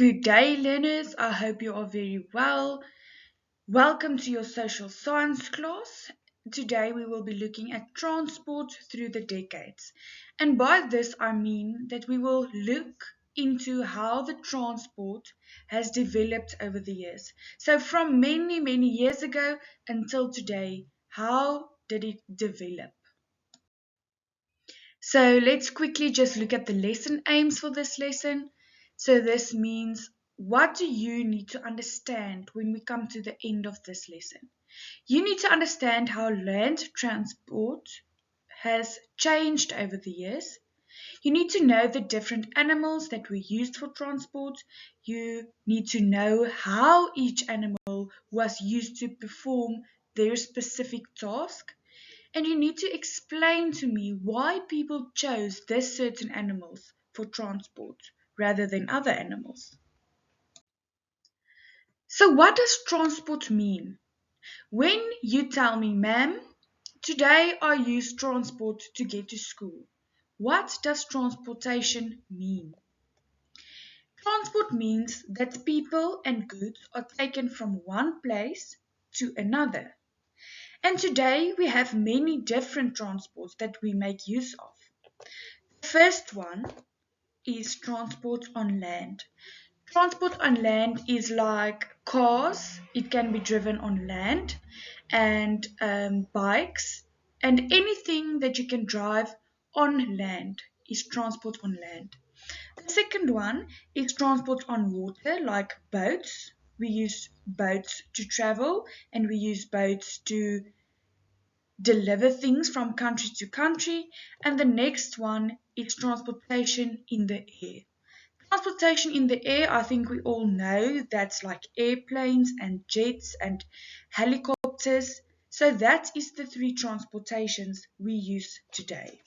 Good day, learners. I hope you are very well. Welcome to your social science class. Today we will be looking at transport through the decades. And by this I mean that we will look into how the transport has developed over the years. So from many, many years ago until today, how did it develop? So let's quickly just look at the lesson aims for this lesson. So this means, what do you need to understand when we come to the end of this lesson? You need to understand how land transport has changed over the years. You need to know the different animals that were used for transport. You need to know how each animal was used to perform their specific task. And you need to explain to me why people chose this certain animals for transport rather than other animals. So what does transport mean? When you tell me, ma'am, today I use transport to get to school, what does transportation mean? Transport means that people and goods are taken from one place to another. And today we have many different transports that we make use of. The first one is transport on land. Transport on land is like cars, it can be driven on land, and bikes, and anything that you can drive on land is transport on land. The second one is transport on water, like boats. We use boats to travel, and we use boats to deliver things from country to country. And the next one is transportation in the air. Transportation in the air, I think we all know that's like airplanes and jets and helicopters. So that is the three transportations we use today.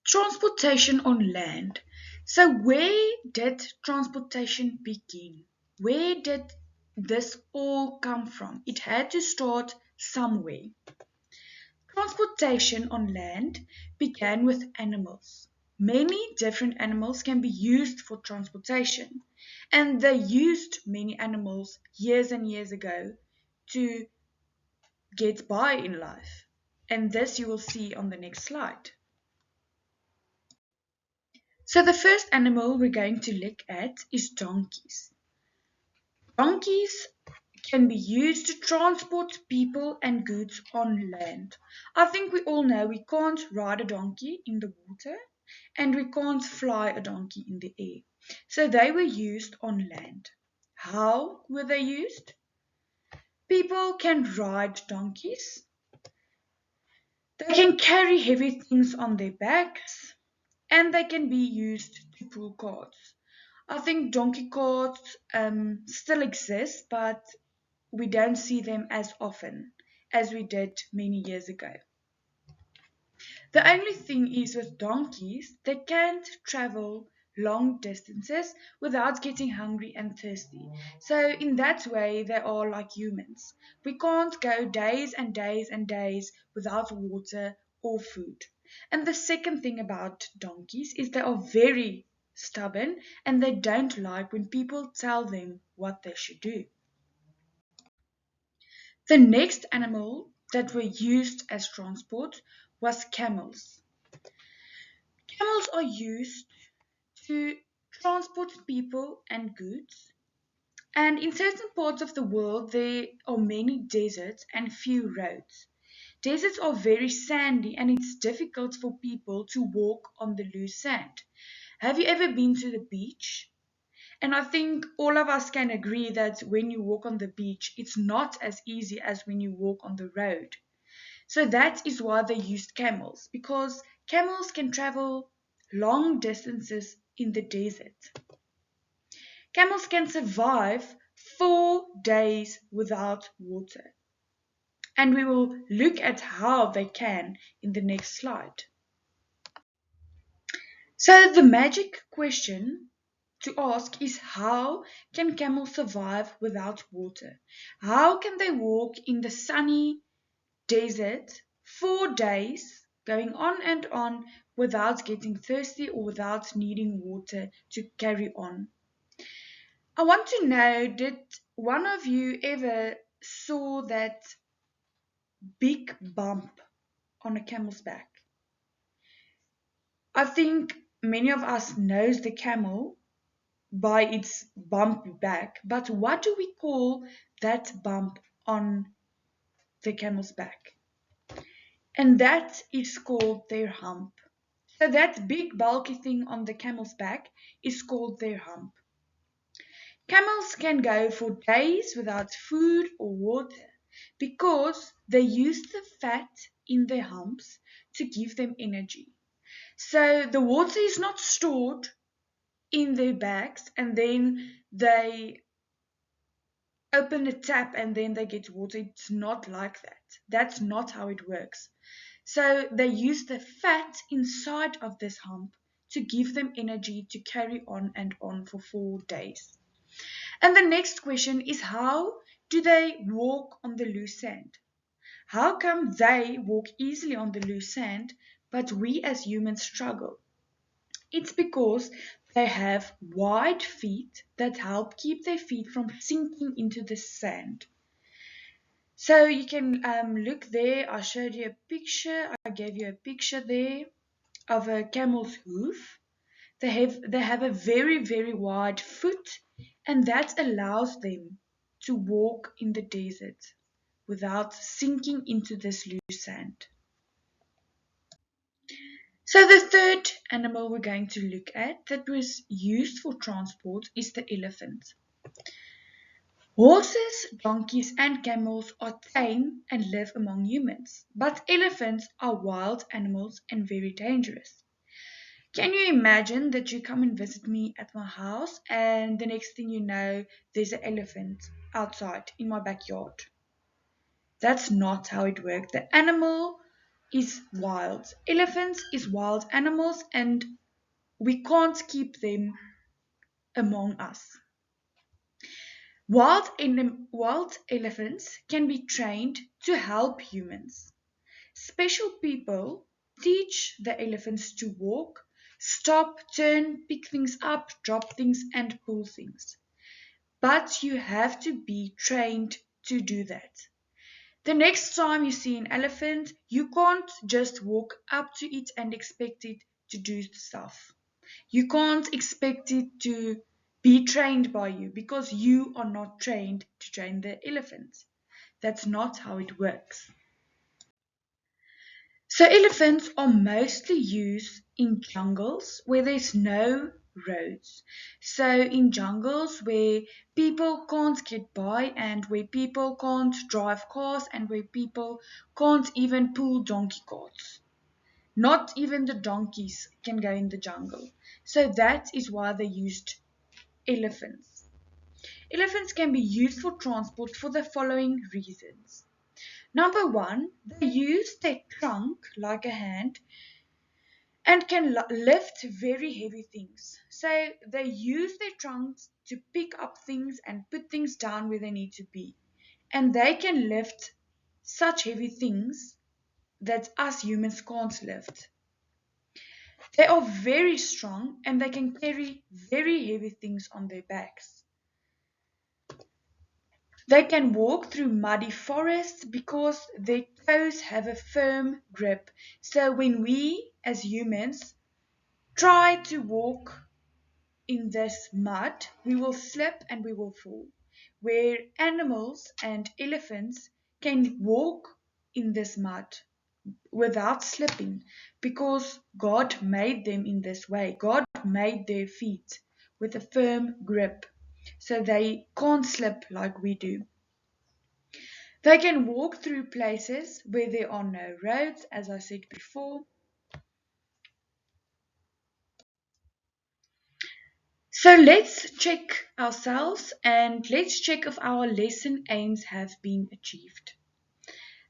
Transportation on land. So where did transportation begin? Where did this all come from? It had to start somewhere. Transportation on land began with animals. Many different animals can be used for transportation, and they used many animals years and years ago to get by in life. And this you will see on the next slide. So the first animal we're going to look at is donkeys. Donkeys can be used to transport people and goods on land. I think we all know we can't ride a donkey in the water and we can't fly a donkey in the air. So they were used on land. How were they used? People can ride donkeys. They can carry heavy things on their backs and they can be used to pull carts. I think donkey carts still exist, but we don't see them as often as we did many years ago. The only thing is with donkeys, they can't travel long distances without getting hungry and thirsty. So in that way, they are like humans. We can't go days and days and days without water or food. And the second thing about donkeys is they are very stubborn and they don't like when people tell them what they should do. The next animal that were used as transport was camels. Camels are used to transport people and goods. And in certain parts of the world, there are many deserts and few roads. Deserts are very sandy and it's difficult for people to walk on the loose sand. Have you ever been to the beach? And I think all of us can agree that when you walk on the beach, it's not as easy as when you walk on the road. So that is why they used camels, because camels can travel long distances in the desert. Camels can survive 4 days without water. And we will look at how they can in the next slide. So the magic question to ask is, how can camels survive without water? How can they walk in the sunny desert 4 days, going on and on without getting thirsty or without needing water to carry on. I want to know, did one of you ever saw that big bump on a camel's back? I think many of us knows the camel by its bumpy back, but what do we call that bump on the camel's back? And that is called their hump. So that big bulky thing on the camel's back is called their hump. Camels can go for days without food or water because they use the fat in their humps to give them energy. So the water is not stored in their backs and then they open a tap and then they get water. It's not like that. That's not how it works. So they use the fat inside of this hump to give them energy to carry on and on for 4 days. And the next question is, how do they walk on the loose sand? How come they walk easily on the loose sand, but we as humans struggle? It's because they have wide feet that help keep their feet from sinking into the sand. So you can look there. I showed you a picture. I gave you a picture there of a camel's hoof. They have a very wide foot, and that allows them to walk in the desert without sinking into this loose sand. So the third animal we're going to look at that was used for transport is the elephant. Horses, donkeys, and camels are tame and live among humans, but elephants are wild animals and very dangerous. Can you imagine that you come and visit me at my house and the next thing you know, there's an elephant outside in my backyard? That's not how it works. The animal is wild. Elephants is wild animals and we can't keep them among us. Wild elephants can be trained to help humans. Special people teach the elephants to walk, stop, turn, pick things up, drop things, and pull things. But you have to be trained to do that. The next time you see an elephant, you can't just walk up to it and expect it to do stuff. You can't expect it to be trained by you because you are not trained to train the elephant. That's not how it works. So elephants are mostly used in jungles where there's no roads. So in jungles where people can't get by and where people can't drive cars and where people can't even pull donkey carts. Not even the donkeys can go in the jungle. So that is why they used elephants. Elephants can be used for transport for the following reasons. Number one, they use their trunk like a hand and can lift very heavy things. So they use their trunks to pick up things and put things down where they need to be. And they can lift such heavy things that us humans can't lift. They are very strong and they can carry very heavy things on their backs. They can walk through muddy forests because their toes have a firm grip. So when we as humans try to walk in this mud, we will slip and we will fall. Where animals and elephants can walk in this mud without slipping because God made them in this way. God made their feet with a firm grip so they can't slip like we do. They can walk through places where there are no roads, as I said before. So let's check ourselves and let's check if our lesson aims have been achieved.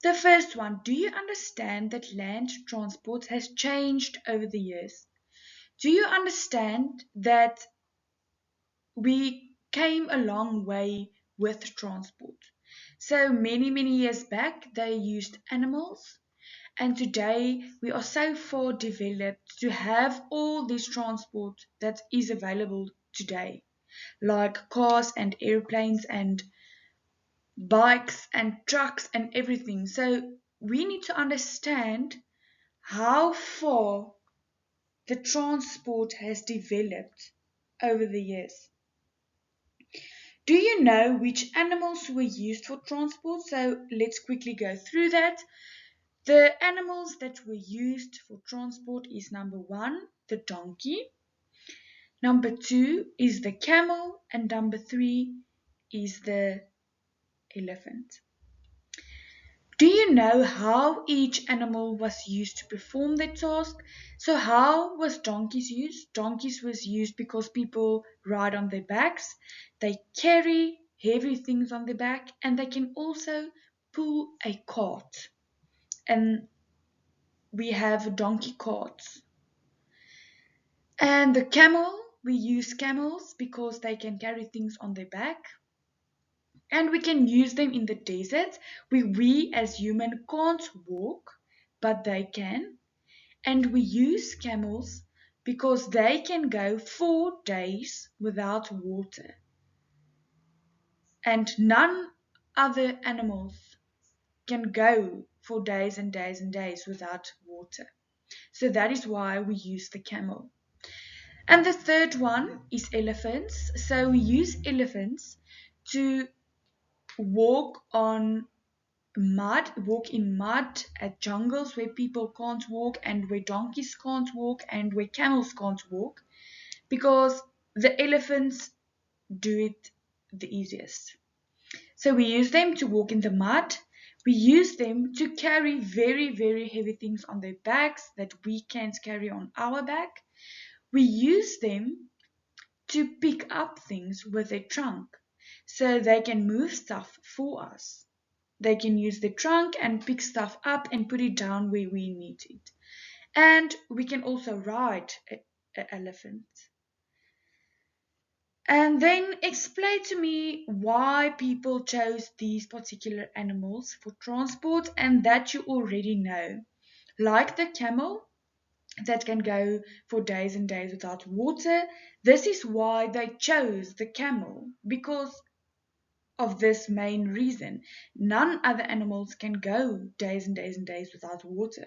The first one, do you understand that land transport has changed over the years? Do you understand that we came a long way with transport? So many years back, they used animals, And today we are so far developed to have all this transport that is available today, like cars and airplanes and bikes and trucks and everything. So we need to understand how far the transport has developed over the years. Do you know which animals were used for transport? So let's quickly go through that. The animals that were used for transport is number one, the donkey, number two is the camel, and number three is the elephant. Do you know how each animal was used to perform their task? So how was donkeys used? Donkeys was used because people ride on their backs, they carry heavy things on their back, and they can also pull a cart. And we have donkey carts. And the camel, we use camels because they can carry things on their back. And we can use them in the desert where we as humans can't walk, but they can. And we use camels because they can go 4 days without water. And none other animals can go for days and days and days without water. So that is why we use the camel. And the third one is elephants. So we use elephants to walk on walk in mud at jungles where people can't walk and where donkeys can't walk and where camels can't walk because the elephants do it the easiest. So we use them to walk in the mud. We use them to carry very, very heavy things on their backs that we can't carry on our back. We use them to pick up things with their trunk so they can move stuff for us. They can use the trunk and pick stuff up and put it down where we need it. And we can also ride an elephant. And then explain to me why people chose these particular animals for transport and that you already know. Like the camel that can go for days and days without water. This is why they chose the camel because of this main reason. None other animals can go days and days and days without water.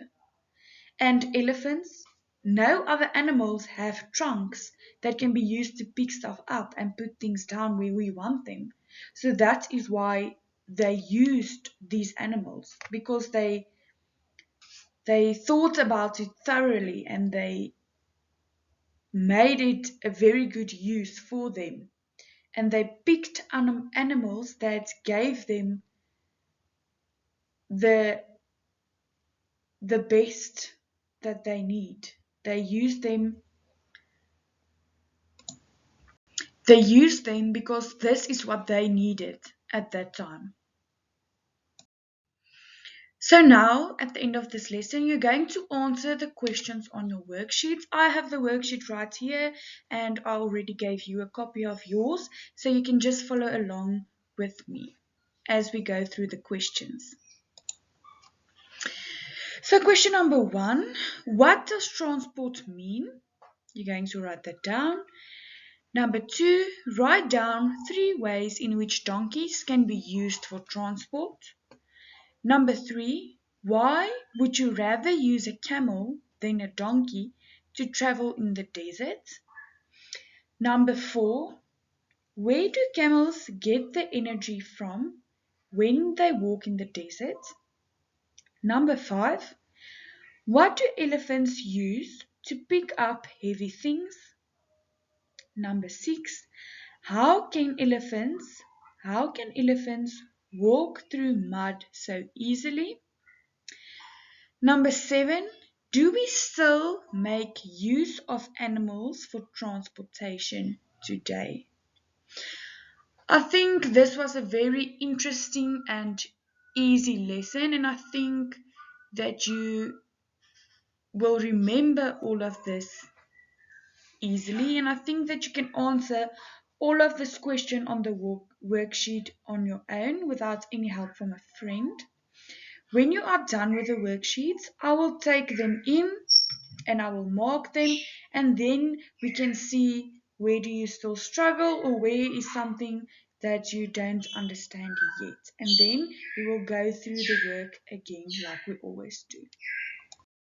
And elephants, no other animals have trunks that can be used to pick stuff up and put things down where we want them. So that is why they used these animals because they thought about it thoroughly and they made it a very good use for them. And they picked animals that gave them the the best that they need. They use them they use them because this is what they needed at that time. So now at the end of this lesson you're going to answer the questions on your worksheet. I have the worksheet right here and I already gave you a copy of yours so you can just follow along with me as we go through the questions. So question number 1, what does transport mean? You're going to write that down. Number 2, write down 3 ways in which donkeys can be used for transport. Number 3, why would you rather use a camel than a donkey to travel in the desert? Number 4, where do camels get their energy from when they walk in the desert? Number 5, what do elephants use to pick up heavy things? Number 6, how can elephants walk through mud so easily? Number 7, do we still make use of animals for transportation today? I think this was a very interesting and easy lesson, and I think that you will remember all of this easily, and I think that you can answer all of this question on the worksheet on your own without any help from a friend. When you are done with the worksheets, I will take them in and I will mark them, and then we can see where do you still struggle or where is something that you don't understand yet. And then we will go through the work again like we always do.